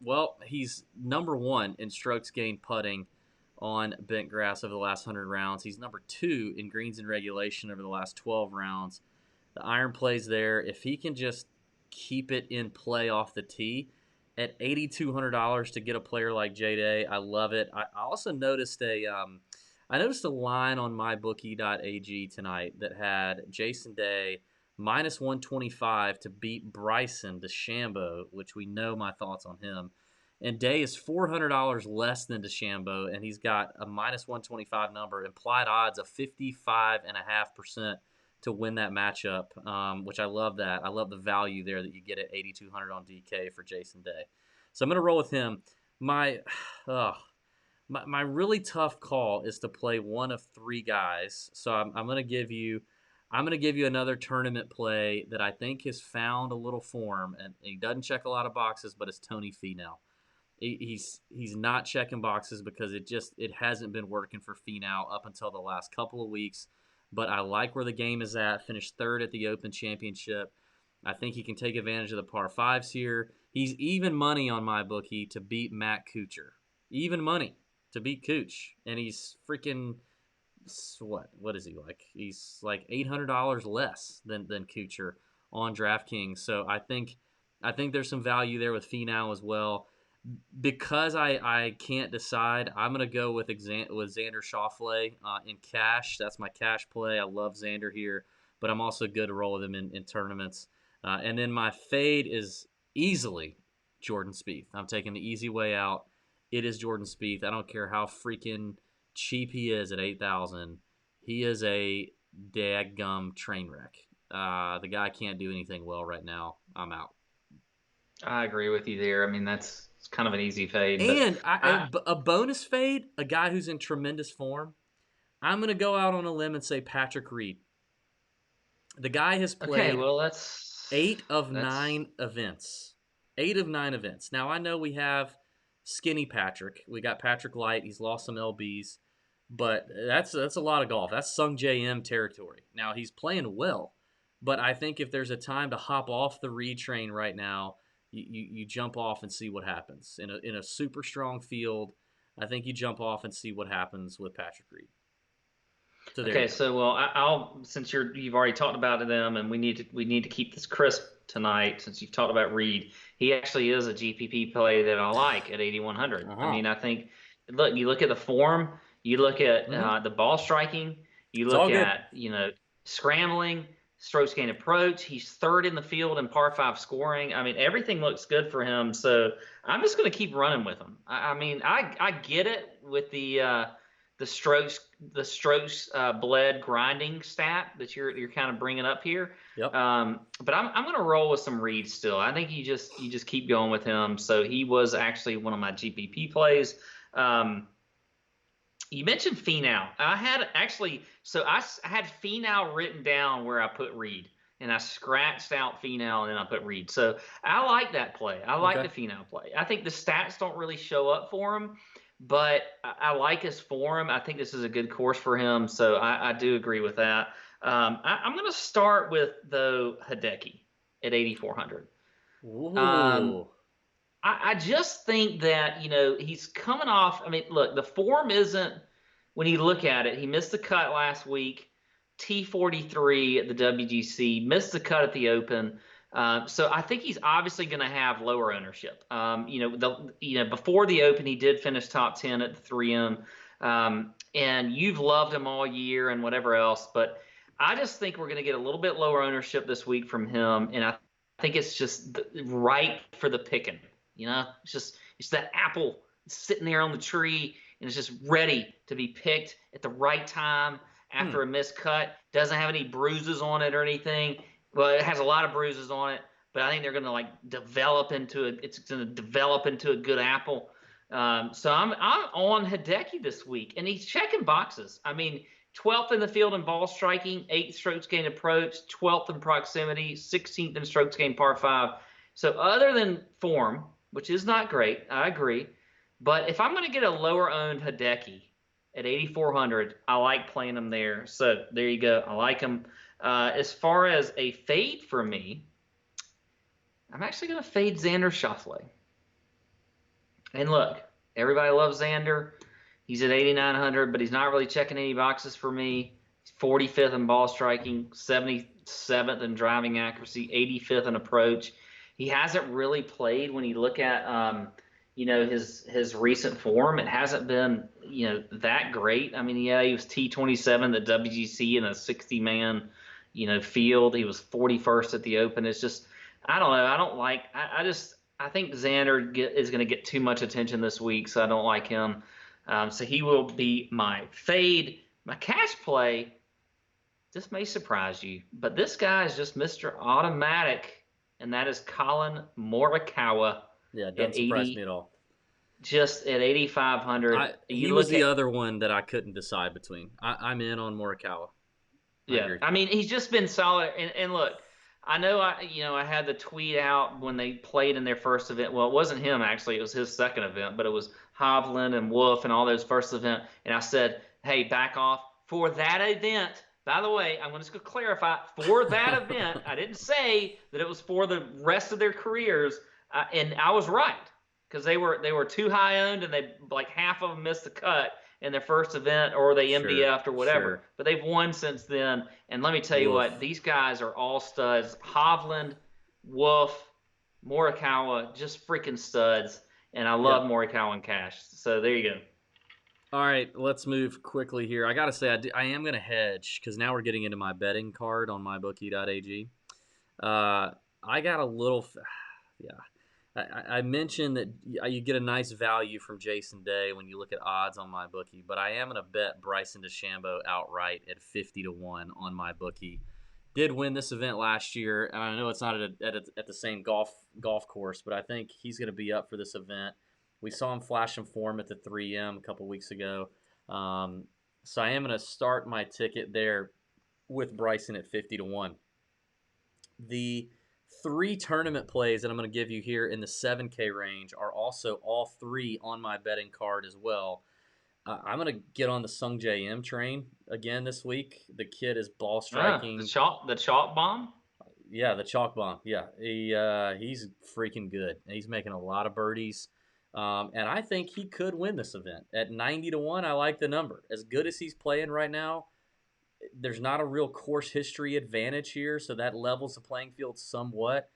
Well, he's number 1 in strokes gained putting on bent grass over the last 100 rounds. He's number 2 in greens in regulation over the last 12 rounds. The iron plays there. If he can just keep it in play off the tee at $8,200 to get a player like J-Day, I love it. I also noticed a line on mybookie.ag tonight that had Jason Day minus 125 to beat Bryson DeChambeau, which we know my thoughts on him. And Day is $400 less than DeChambeau, and he's got a minus 125 number, implied odds of 55.5% to win that matchup, which I love that. I love the value there that you get at 8,200 on DK for Jason Day. So I'm going to roll with him. My really tough call is to play one of three guys. So I'm going to give you another tournament play that I think has found a little form, and he doesn't check a lot of boxes, but it's Tony Finau. He's not checking boxes because it hasn't been working for Finau up until the last couple of weeks. But I like where the game is at. Finished third at the Open Championship. I think he can take advantage of the par fives here. He's even money on my bookie to beat Matt Kuchar. Even money to beat Cooch, and he's freaking what is he like? He's like $800 less than Kuchar on DraftKings. So I think there's some value there with Finau as well. Because I can't decide, I'm going to go with Xander Schauffele in cash. That's my cash play. I love Xander here, but I'm also good to roll with him in tournaments. And then my fade is easily Jordan Spieth. I'm taking the easy way out. It is Jordan Spieth. I don't care how freaking cheap he is at $8,000. He is a daggum train wreck. The guy can't do anything well right now. I'm out. I agree with you there. I mean, it's kind of an easy fade. And a bonus fade, a guy who's in tremendous form. I'm going to go out on a limb and say Patrick Reed. The guy has played 8 of 9 events. 8 of 9 events. Now, I know we have skinny Patrick. We got Patrick Light. He's lost some LBs. But that's a lot of golf. That's Sung JM territory. Now, he's playing well. But I think if there's a time to hop off the Reed train right now, you jump off and see what happens. In a super strong field, I think you jump off and see what happens with Patrick Reed. So okay, so I'll since you've already talked about them, and we need to keep this crisp tonight. Since you've talked about Reed, he actually is a GPP play that I like at 8,100. I mean, I think you look at the form, you look at the ball striking, you look at scrambling, strokes gained approach. He's third in the field in par 5 scoring. I mean, everything looks good for him. So I'm just going to keep running with him. I mean, I get it with the strokes bled grinding stat that you're kind of bringing up here. Yep. But I'm going to roll with some Reed still. I think you just keep going with him. So he was actually one of my GPP plays. You mentioned Finau. I had Finau written down where I put Reed, and I scratched out Finau and then I put Reed. So I like that play. I like the Finau play. I think the stats don't really show up for him, but I like his form. I think this is a good course for him, so I do agree with that. I'm going to start with, though, Hideki at 8,400. I just think that, he's coming off. I mean, look, the form isn't, when you look at it, he missed the cut last week, T43 at the WGC, missed the cut at the Open. So I think he's obviously going to have lower ownership. Before the Open, he did finish top 10 at the 3M. And you've loved him all year and whatever else. But I just think we're going to get a little bit lower ownership this week from him. And I think it's just right for the picking. It's that apple sitting there on the tree, and it's just ready to be picked at the right time after a missed cut. Doesn't have any bruises on it or anything. Well, it has a lot of bruises on it, but I think they're going to develop into a good apple. So I'm on Hideki this week, and he's checking boxes. I mean, 12th in the field in ball striking, 8th strokes gained approach, 12th in proximity, 16th in strokes gained par 5. So other than form, which is not great, I agree. But if I'm going to get a lower owned Hideki at 8,400, I like playing him there. So there you go. I like him. As far as a fade for me, I'm actually going to fade Xander Schauffele. And look, everybody loves Xander. He's at 8,900, but he's not really checking any boxes for me. He's 45th in ball striking, 70th 7th in driving accuracy, 85th in approach. He hasn't really played when you look at his recent form. It hasn't been that great. I mean, yeah, he was T27 the WGC in a 60-man field. He was 41st at the Open. It's just I don't know. I think Xander is going to get too much attention this week, so I don't like him. So he will be my fade. My cash play, this may surprise you, but this guy is just Mr. Automatic, and that is Colin Morikawa. Yeah, it doesn't surprise me at all. Just at 8,500. He was the other one that I couldn't decide between. I'm in on Morikawa. I mean, he's just been solid. And look, I know I had the tweet out when they played in their first event. Well, it wasn't him actually; it was his second event. But it was Hovland and Wolf and all those first event. And I said, "Hey, back off for that event." By the way, I'm just going to clarify for that event. I didn't say that it was for the rest of their careers, and I was right because they were too high owned, and they like half of them missed the cut in their first event, or they MDF'd or whatever. Sure. But they've won since then. And let me tell you what, these guys are all studs. Hovland, Wolf, Morikawa, just freaking studs. And I love Morikawa and cash. So there you go. All right, let's move quickly here. I got to say, I am going to hedge because now we're getting into my betting card on mybookie.ag. I got a little I mentioned that you get a nice value from Jason Day when you look at odds on MyBookie, but I am going to bet Bryson DeChambeau outright at 50-1 on MyBookie. Did win this event last year, and I know it's not at the same golf course, but I think he's going to be up for this event. We saw him flash some form at the 3M a couple weeks ago, so I am going to start my ticket there with Bryson at 50-1. The 3 tournament plays that I'm going to give you here in the 7K range are also all 3 on my betting card as well. I'm going to get on the Sung J M train again this week. The kid is ball striking. The chalk bomb? Yeah, the chalk bomb. Yeah, he's freaking good. He's making a lot of birdies. And I think he could win this event. At 90-1, I like the number. As good as he's playing right now, there's not a real course history advantage here, so that levels the playing field somewhat.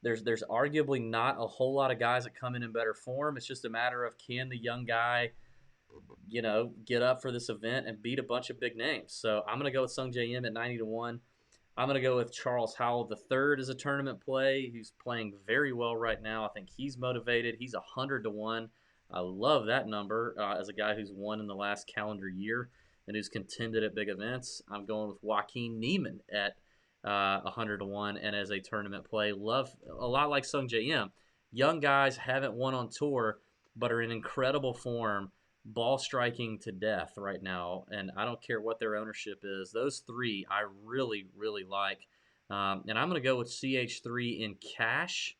There's arguably not a whole lot of guys that come in better form. It's just a matter of can the young guy, get up for this event and beat a bunch of big names. So I'm going to go with Sung J M at 90-1. I'm going to go with Charles Howell III as a tournament play, who's playing very well right now. I think he's motivated. He's 100-1. I love that number as a guy who's won in the last calendar year and who's contended at big events. I'm going with Joaquin Niemann at 100-1 and as a tournament play. Love a lot like Sung J M. Young guys haven't won on tour but are in incredible form, ball striking to death right now, and I don't care what their ownership is. Those 3 I really, really like. And I'm going to go with CH3 in cash.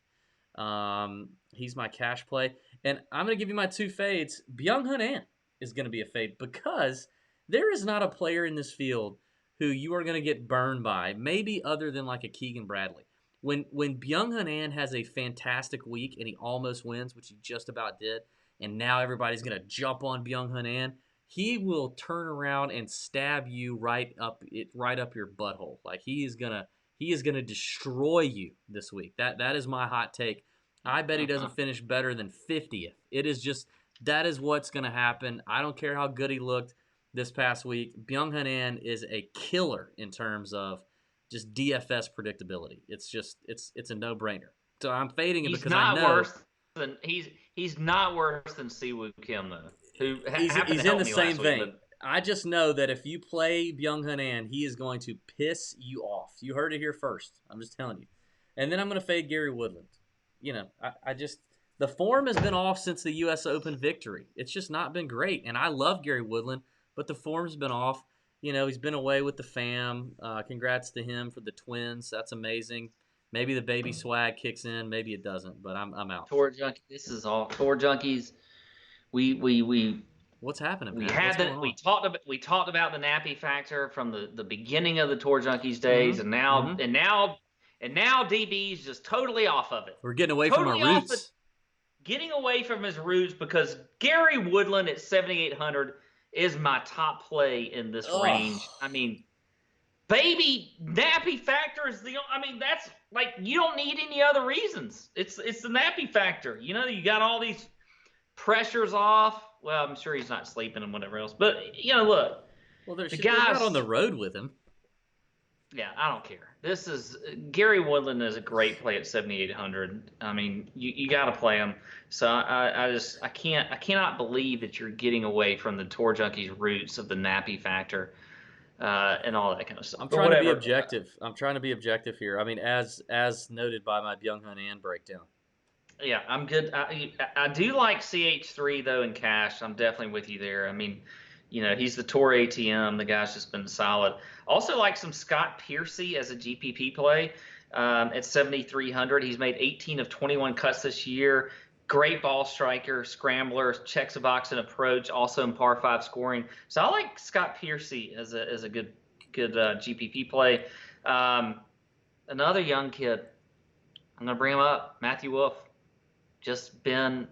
He's my cash play. And I'm going to give you my 2 fades. Byung-Hun An is going to be a fade because there is not a player in this field who you are going to get burned by, maybe other than like a Keegan Bradley. When Byung-Hun An has a fantastic week and he almost wins, which he just about did, and now everybody's going to jump on Byung-Hun An, he will turn around and stab you right up your butthole. Like he is gonna destroy you this week. That is my hot take. I bet he doesn't finish better than 50th. It is just that is what's going to happen. I don't care how good he looked this past week. Byung-Hun An is a killer in terms of just DFS predictability. It's a no-brainer. So I'm fading it because I know he's not worse than Siwoo Kim though. Who he's in the same vein. But I just know that if you play Byung-Hun An, he is going to piss you off. You heard it here first. I'm just telling you. And then I'm going to fade Gary Woodland. The form has been off since the U.S. Open victory. It's just not been great. And I love Gary Woodland, but the form's been off. He's been away with the fam. Congrats to him for the twins. That's amazing. Maybe the baby swag kicks in. Maybe it doesn't, but I'm out. Tour Junkies. This is all Tour Junkies. We What's happening? We talked about the nappy factor from the beginning of the Tour Junkies days, and now DB's just totally off of it. We're getting away from our roots. Getting away from his roots because Gary Woodland at 7,800 is my top play in this range. I mean, Baby, nappy factor is I mean, that's like, you don't need any other reasons. It's the nappy factor. You got all these pressures off. Well, I'm sure he's not sleeping and whatever else. But, look, Well, the they're not on guys, the road with him. yeah, I don't care. This is Gary Woodland is a great play at 7,800. I mean, you got to play him. So I cannot believe that you're getting away from the Tour Junkies roots of the nappy factor and all that kind of stuff. I'm But trying to be whatever. objective. I'm trying to be objective here. I mean, as noted by my Byung Hun An breakdown. Yeah, I'm good. I do like CH3 though in cash. I'm definitely with you there. I mean, he's the Tour ATM. The guy's just been solid. Also like some Scott Piercy as a GPP play at 7,300. He's made 18 of 21 cuts this year. Great ball striker, scrambler, checks a box and approach. Also in par five scoring. So I like Scott Piercy as a good GPP play. Another young kid. I'm gonna bring him up, Matthew Wolff. Just been,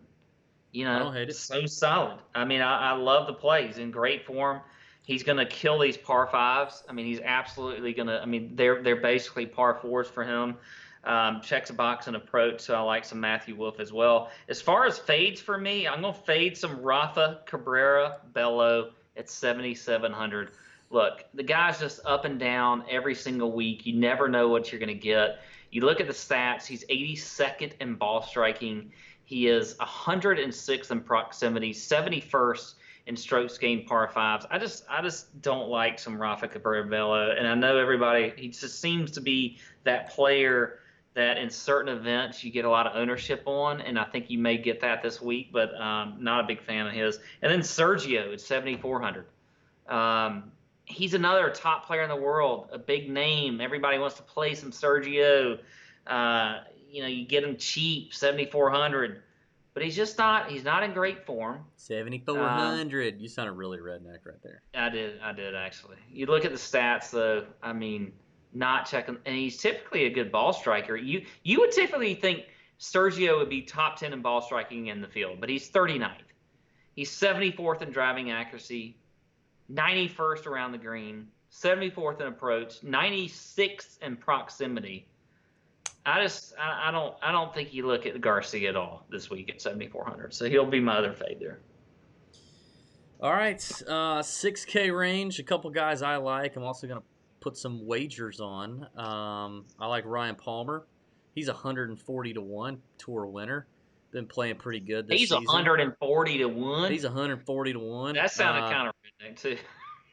I don't hate it. so solid. I mean, I love the play. He's in great form. He's going to kill these par fives. I mean, he's absolutely going to. I mean, they're basically par fours for him. Checks a box and approach, so I like some Matthew Wolff as well. As far as fades for me, I'm going to fade some Rafa Cabrera Bello at 7,700. Look, the guy's just up and down every single week. You never know what you're going to get. You look at the stats, he's 82nd in ball striking. He is 106th in proximity, 71st in strokes gained par fives. I just don't like some Rafa Cabrera Bello, and I know everybody. He just seems to be that player that in certain events you get a lot of ownership on, and I think you may get that this week, but not a big fan of his. And then Sergio at 7,400. He's another top player in the world, a big name. Everybody wants to play some Sergio. You get him cheap, 7,400, but he's just not. He's not in great form. 7,400. You sounded really redneck right there. I did actually. You look at the stats though. I mean, not checking, and he's typically a good ball striker. You would typically think Sergio would be top 10 in ball striking in the field, but he's 39th. He's 74th in driving accuracy, 91st around the green, 74th in approach, 96th in proximity. I don't think you look at Garcia at all this week at 7,400. So he'll be my other fade there. All right, 6K range. A couple guys I like. I'm also going to put some wagers on. I like Ryan Palmer. He's 140 to 1 Tour winner. Been playing pretty good this season. He's 140 to 1. He's 140 to 1. That sounded kind of redneck too.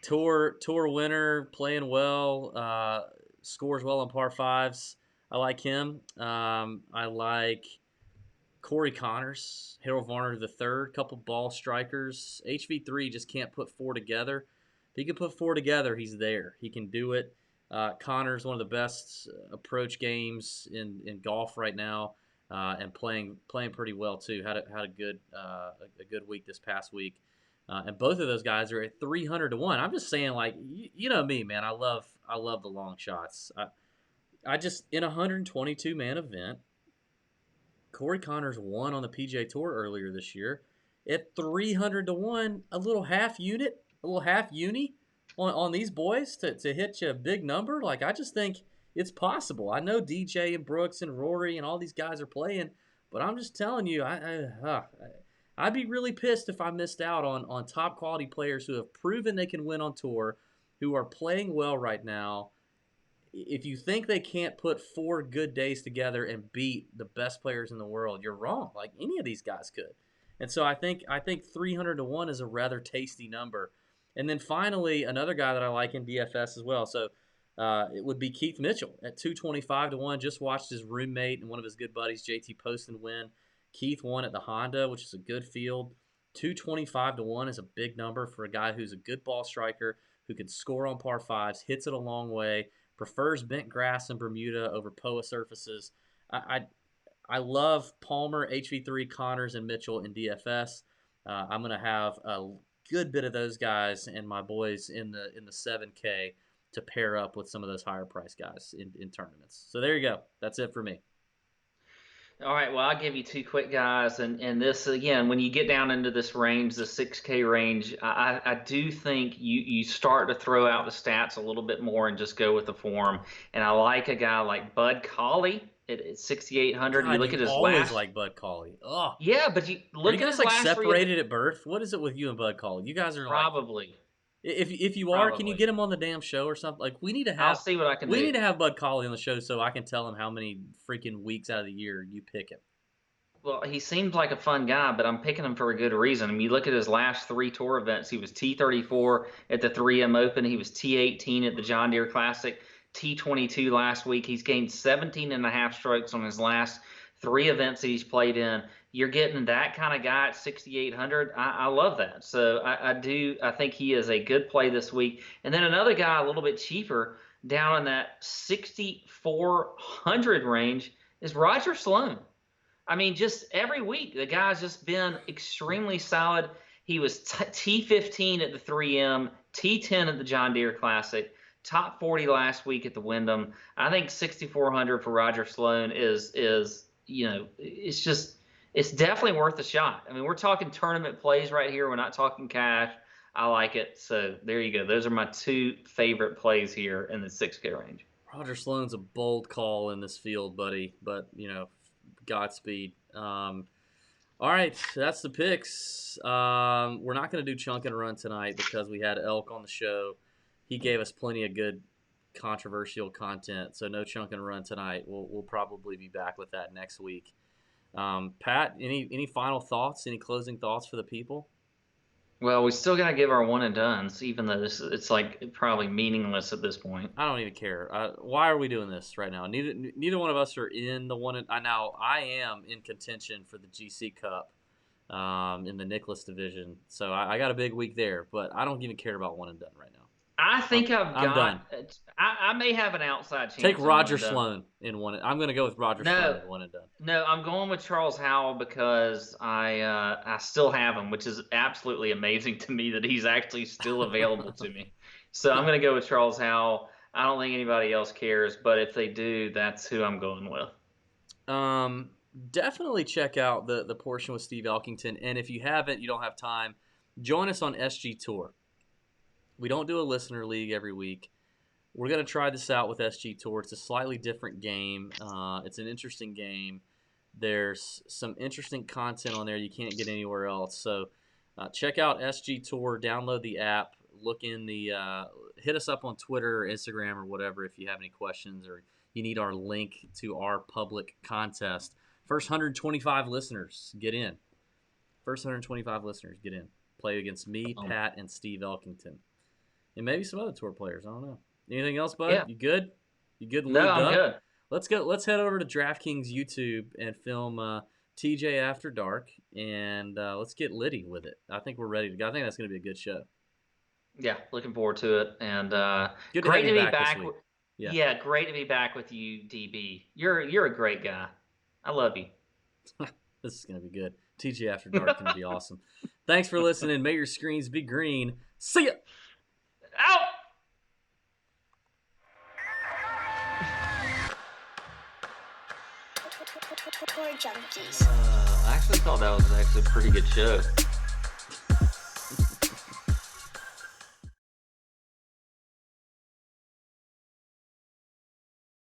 Tour winner, playing well, scores well on par fives. I like him. I like Corey Connors, Harold Varner III, couple ball strikers. HV3 just can't put four together. If he can put four together, he's there. He can do it. Connors, one of the best approach games in golf right now, and playing pretty well too. Had a good week this past week. And both of those guys are at 300 to 1. I'm just saying, like, you know me, man. I love the long shots. I just, in a 122 man event, Corey Connors won on the PGA Tour earlier this year at 300 to 1. A little half uni on these boys to hit you a big number. Like, I just think it's possible. I know DJ and Brooks and Rory and all these guys are playing, but I'm just telling you, I'd be really pissed if I missed out on top quality players who have proven they can win on tour, who are playing well right now. If you think they can't put 4 good days together and beat the best players in the world, you're wrong. Like, any of these guys could. And so I think 300 to 1 is a rather tasty number. And then finally, another guy that I like in DFS as well. So it would be Keith Mitchell at 225 to 1. Just watched his roommate and one of his good buddies, JT Poston, win. Keith won at the Honda, which is a good field. 225 to 1 is a big number for a guy who's a good ball striker, who can score on par fives, hits it a long way, prefers bent grass in Bermuda over POA surfaces. I love Palmer, HV3, Connors, and Mitchell in DFS. I'm going to have a good bit of those guys and my boys in the 7K to pair up with some of those higher price guys in tournaments. So there you go. That's it for me. All right, well, I'll give you two quick guys, and this again, when you get down into this range, the 6K range, I do think you start to throw out the stats a little bit more and just go with the form. And I like a guy like Bud Cauley at 6,800. You God, look you at his always last, like Bud Cauley. Oh, yeah, but you are you look at guys his like last three, separated at birth? What is it with you and Bud Cauley? You guys are like, probably, if you are, can you probably. get him on the damn show or something? Like I'll see what I can we do. need to have Bud Cauley on the show so I can tell him how many freaking weeks out of the year you pick him. Well, he seems like a fun guy, but I'm picking him for a good reason. I mean, you look at his last three tour events. He was T34 at the 3M Open. He was T18 at the John Deere Classic, T22 last week. He's gained 17 and a half strokes on his last three events that he's played in. You're getting that kind of guy at 6,800. I love that. So I think he is a good play this week. And then another guy a little bit cheaper down in that 6,400 range is Roger Sloan. I mean, just every week, the guy's just been extremely solid. He was T15 at the 3M, T10 at the John Deere Classic, top 40 last week at the Wyndham. I think 6,400 for Roger Sloan is it's definitely worth a shot. I mean, we're talking tournament plays right here. We're not talking cash. I like it. So there you go. Those are my two favorite plays here in the 6K range. Roger Sloan's a bold call in this field, buddy, but Godspeed. All right, that's the picks. We're not going to do chunk and run tonight because we had Elk on the show. He gave us plenty of good controversial content, so no chunk and run tonight. We'll probably be back with that next week. Pat, any final thoughts? Any closing thoughts for the people? Well, we still gotta give our one and dones, even though it's like probably meaningless at this point. I don't even care. Why are we doing this right now? Neither one of us are in the one. I am in contention for the GC Cup in the Nicklaus division, so I got a big week there. But I don't even care about one and done right now. I think I'm done. I may have an outside chance. Take Roger Sloan in one. I'm going to go with Roger Sloan in one and done. No, I'm going with Charles Howell because I still have him, which is absolutely amazing to me that he's actually still available to me. So I'm going to go with Charles Howell. I don't think anybody else cares, but if they do, that's who I'm going with. Definitely check out the portion with Steve Elkington, and if you haven't, you don't have time, join us on SG Tour. We don't do a listener league every week. We're going to try this out with SG Tour. It's a slightly different game. It's an interesting game. There's some interesting content on there you can't get anywhere else. So check out SG Tour. Download the app. Look in the hit us up on Twitter or Instagram or whatever if you have any questions or you need our link to our public contest. First 125 listeners, get in. First 125 listeners, get in. Play against me, Pat, and Steve Elkington. And maybe some other tour players. I don't know. Anything else, bud? Yeah. You good? You good? No, I'm good. Let's go. Let's head over to DraftKings YouTube and film TJ After Dark, and let's get litty with it. I think we're ready to go. I think that's going to be a good show. Yeah, looking forward to it. And great to be back. Yeah, great to be back with you, DB. You're a great guy. I love you. This is going to be good. TJ After Dark is going to be awesome. Thanks for listening. May your screens be green. See ya. Out! Tour Junkies. I actually thought that was a pretty good show.